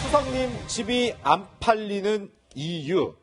수석님 집이 안 팔리는 이유,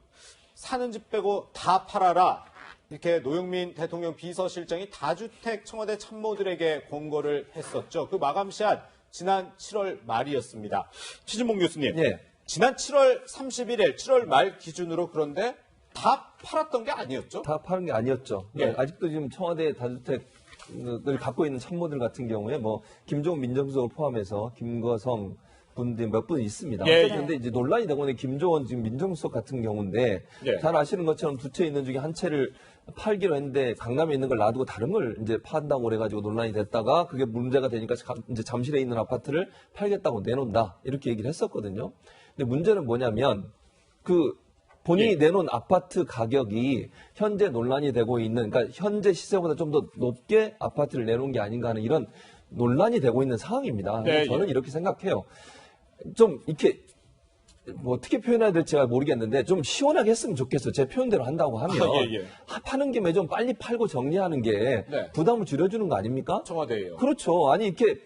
사는 집 빼고 다 팔아라. 이렇게 노영민 대통령 비서실장이 다주택 청와대 참모들에게 권고를 했었죠. 그 마감시한 지난 7월 말이었습니다. 최진봉 교수님, 예. 지난 7월 31일, 7월 말 기준으로 그런데 다 팔았던 게 아니었죠? 다 파는 게 아니었죠. 예. 아직도 지금 청와대 다주택을 갖고 있는 참모들 같은 경우에 뭐 김종훈 민정수석을 포함해서 김거성 분들 몇 분 있습니다. 예, 그런데 이제 논란이 되고 있는 김조원 지금 민정수석 같은 경우인데 예. 잘 아시는 것처럼 두 채 있는 중에 한 채를 팔기로 했는데 강남에 있는 걸 놔두고 다른 걸 이제 판다고 그래가지고 논란이 됐다가 그게 문제가 되니까 이제 잠실에 있는 아파트를 팔겠다고 내놓는다 이렇게 얘기를 했었거든요. 근데 문제는 뭐냐면 본인이 내놓은 아파트 가격이 현재 논란이 되고 있는, 그러니까 현재 시세보다 좀 더 높게 아파트를 내놓은 게 아닌가 하는 이런 논란이 되고 있는 상황입니다. 네, 저는 이렇게 생각해요. 좀 이렇게 뭐 어떻게 표현해야 될지 잘 모르겠는데 좀 시원하게 했으면 좋겠어요. 제 표현대로 한다고 하면 예. 파는 김에 좀 빨리 팔고 정리하는 게 네. 부담을 줄여주는 거 아닙니까? 청와대예요. 그렇죠. 아니 이렇게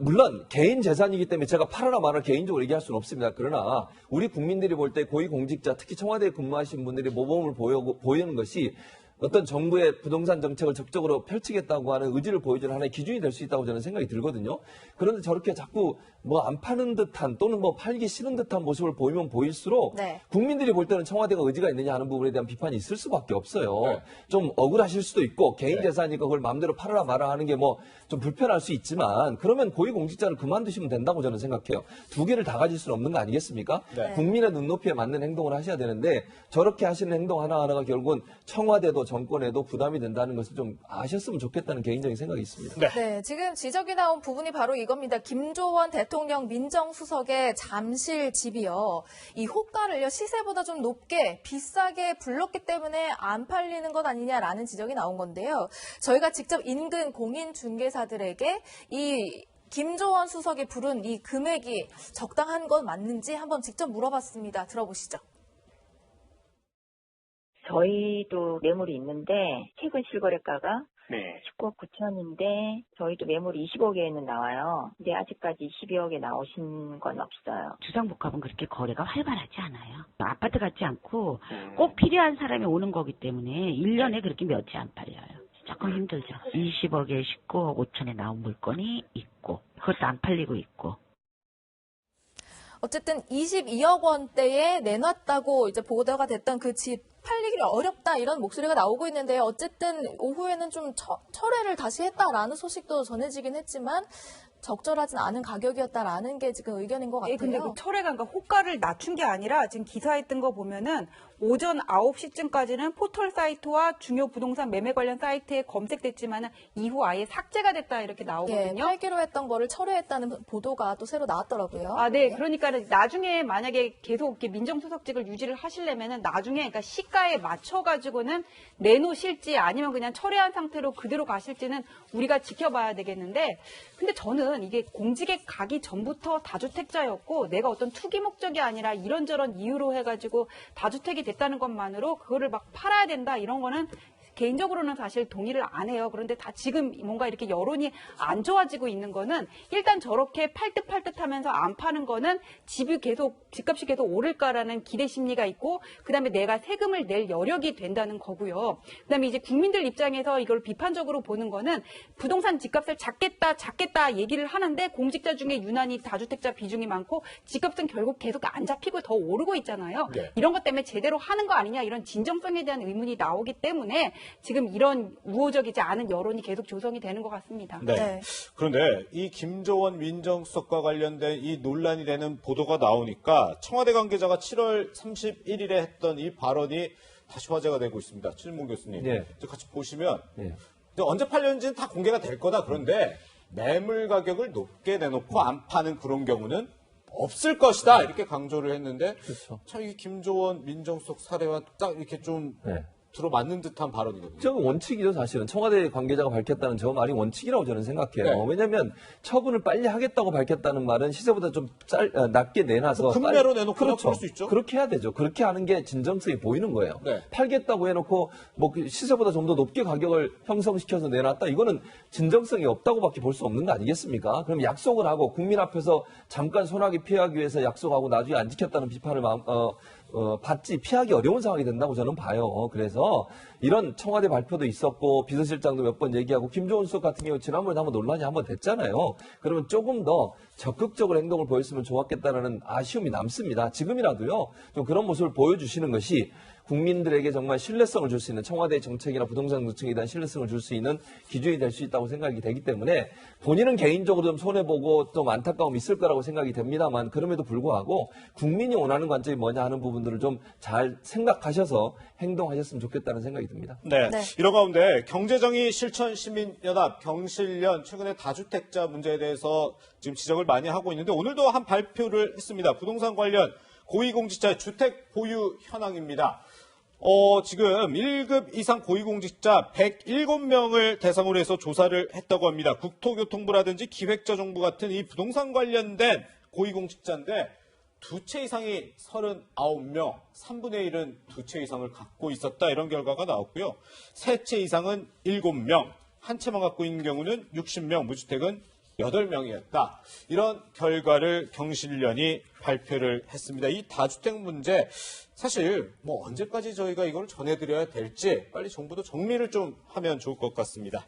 물론 개인 재산이기 때문에 제가 팔아라 말아라 개인적으로 얘기할 수는 없습니다. 그러나 우리 국민들이 볼 때 고위공직자 특히 청와대에 근무하신 분들이 모범을 보이는 것이 어떤 정부의 부동산 정책을 적극적으로 펼치겠다고 하는 의지를 보여주는 하나의 기준이 될 수 있다고 저는 생각이 들거든요. 그런데 저렇게 자꾸 뭐 안 파는 듯한 또는 뭐 팔기 싫은 듯한 모습을 보이면 보일수록 네. 국민들이 볼 때는 청와대가 의지가 있느냐 하는 부분에 대한 비판이 있을 수밖에 없어요. 네. 좀 억울하실 수도 있고 개인 네. 재산이니까 그걸 마음대로 팔아라 말아 하는 게 뭐 좀 불편할 수 있지만 그러면 고위공직자를 그만두시면 된다고 저는 생각해요. 두 개를 다 가질 수는 없는 거 아니겠습니까? 네. 국민의 눈높이에 맞는 행동을 하셔야 되는데 저렇게 하시는 행동 하나하나가 결국은 청와대도 정권에도 부담이 된다는 것을 좀 아셨으면 좋겠다는 개인적인 생각이 있습니다. 네, 지금 지적이 나온 부분이 바로 이겁니다. 김조원 대통령 민정수석의 잠실 집이요. 이 호가를요, 시세보다 좀 높게, 비싸게 불렀기 때문에 안 팔리는 것 아니냐라는 지적이 나온 건데요. 저희가 직접 인근 공인중개사들에게 이 김조원 수석이 부른 이 금액이 적당한 건 맞는지 한번 직접 물어봤습니다. 들어보시죠. 저희도 매물이 있는데 최근 실거래가가 네. 19억 9천인데 저희도 매물이 20억에는 나와요. 근데 아직까지 12억에 나오신 건 없어요. 주상복합은 그렇게 거래가 활발하지 않아요. 아파트 같지 않고 꼭 필요한 사람이 오는 거기 때문에 1년에 그렇게 몇이 안 팔려요. 조금 힘들죠. 20억에 19억 5천에 나온 물건이 있고 그것도 안 팔리고 있고. 어쨌든 22억 원대에 내놨다고 이제 보도가 됐던 그 집 팔리기 어렵다 이런 목소리가 나오고 있는데요. 어쨌든 오후에는 좀 철회를 다시 했다라는 소식도 전해지긴 했지만 적절하진 않은 가격이었다라는 게 지금 의견인 것 같아요. 근데 그 철회가 그러니까 호가를 낮춘 게 아니라 지금 기사에 뜬 거 보면은 오전 9시쯤까지는 포털 사이트와 중요 부동산 매매 관련 사이트에 검색됐지만은 이후 아예 삭제가 됐다 이렇게 나오거든요. 팔기로 했던 거를 철회했다는 보도가 또 새로 나왔더라고요. 아, 네. 그러니까 나중에 만약에 계속 이렇게 민정수석직을 유지를 하시려면은 나중에 그러니까 시가에 맞춰가지고는 내놓으실지 아니면 그냥 철회한 상태로 그대로 가실지는 우리가 지켜봐야 되겠는데 근데 저는 이게 공직에 가기 전부터 다주택자였고 내가 어떤 투기 목적이 아니라 이런저런 이유로 해가지고 다주택이 됐다는 것만으로 그거를 막 팔아야 된다 이런 거는 개인적으로는 사실 동의를 안 해요. 그런데 다 지금 뭔가 이렇게 여론이 안 좋아지고 있는 거는 일단 저렇게 팔듯 하면서 안 파는 거는 집값이 계속 오를까라는 기대 심리가 있고 그다음에 내가 세금을 낼 여력이 된다는 거고요. 그다음에 이제 국민들 입장에서 이걸 비판적으로 보는 거는 부동산 집값을 잡겠다 얘기를 하는데 공직자 중에 유난히 다주택자 비중이 많고 집값은 결국 계속 안 잡히고 더 오르고 있잖아요. 네. 이런 것 때문에 제대로 하는 거 아니냐 이런 진정성에 대한 의문이 나오기 때문에 지금 이런 우호적이지 않은 여론이 계속 조성이 되는 것 같습니다. 네. 네. 그런데 이 김조원 민정수석과 관련된 이 논란이 되는 보도가 나오니까 청와대 관계자가 7월 31일에 했던 이 발언이 다시 화제가 되고 있습니다. 최진봉 교수님. 네. 같이 보시면 네. 언제 팔렸는지는 다 공개가 될 거다. 그런데 매물 가격을 높게 내놓고 안 파는 그런 경우는 없을 것이다. 이렇게 강조를 했는데 그렇죠. 참 이 김조원 민정수석 사례와 딱 이렇게 좀 네. 들어맞는 듯한 발언이거든요. 저건 원칙이죠, 사실은. 청와대 관계자가 밝혔다는 저 말이 원칙이라고 저는 생각해요. 네. 왜냐하면 처분을 빨리 하겠다고 밝혔다는 말은 시세보다 좀 낮게 내놔서. 금매로 내놓고 그렇죠. 그럴 수 있죠. 그렇게 해야 되죠. 그렇게 하는 게 진정성이 보이는 거예요. 네. 팔겠다고 해놓고 뭐 시세보다 좀 더 높게 가격을 형성시켜서 내놨다. 이거는 진정성이 없다고밖에 볼 수 없는 거 아니겠습니까? 그럼 약속을 하고 국민 앞에서 잠깐 소나기 피하기 위해서 약속하고 나중에 안 지켰다는 비판을 받지 피하기 어려운 상황이 된다고 저는 봐요. 그래서 이런 청와대 발표도 있었고 비서실장도 몇 번 얘기하고 김종훈 수석 같은 경우 지난번에 한번 논란이 한번 됐잖아요. 그러면 조금 더 적극적으로 행동을 보였으면 좋았겠다라는 아쉬움이 남습니다. 지금이라도요. 좀 그런 모습을 보여주시는 것이 국민들에게 정말 신뢰성을 줄 수 있는 청와대 정책이나 부동산 정책에 대한 신뢰성을 줄 수 있는 기준이 될 수 있다고 생각이 되기 때문에 본인은 개인적으로 좀 손해보고 좀 안타까움이 있을 거라고 생각이 됩니다만 그럼에도 불구하고 국민이 원하는 관점이 뭐냐 하는 부분들을 좀 잘 생각하셔서 행동하셨으면 좋겠다는 생각이 듭니다. 네. 네. 이런 가운데 경제정의 실천시민연합 경실련 최근에 다주택자 문제에 대해서 지금 지적을 많이 하고 있는데 오늘도 한 발표를 했습니다. 부동산 관련 고위공직자의 주택 보유 현황입니다. 지금 1급 이상 고위공직자 107명을 대상으로 해서 조사를 했다고 합니다. 국토교통부라든지 기획재정부 같은 이 부동산 관련된 고위공직자인데 두 채 이상이 39명, 3분의 1은 두 채 이상을 갖고 있었다. 이런 결과가 나왔고요. 세 채 이상은 7명, 한 채만 갖고 있는 경우는 60명, 무주택은 8명이었다. 이런 결과를 경실련이 발표를 했습니다. 이 다주택 문제 사실 뭐 언제까지 저희가 이걸 전해드려야 될지 빨리 정부도 정리를 좀 하면 좋을 것 같습니다.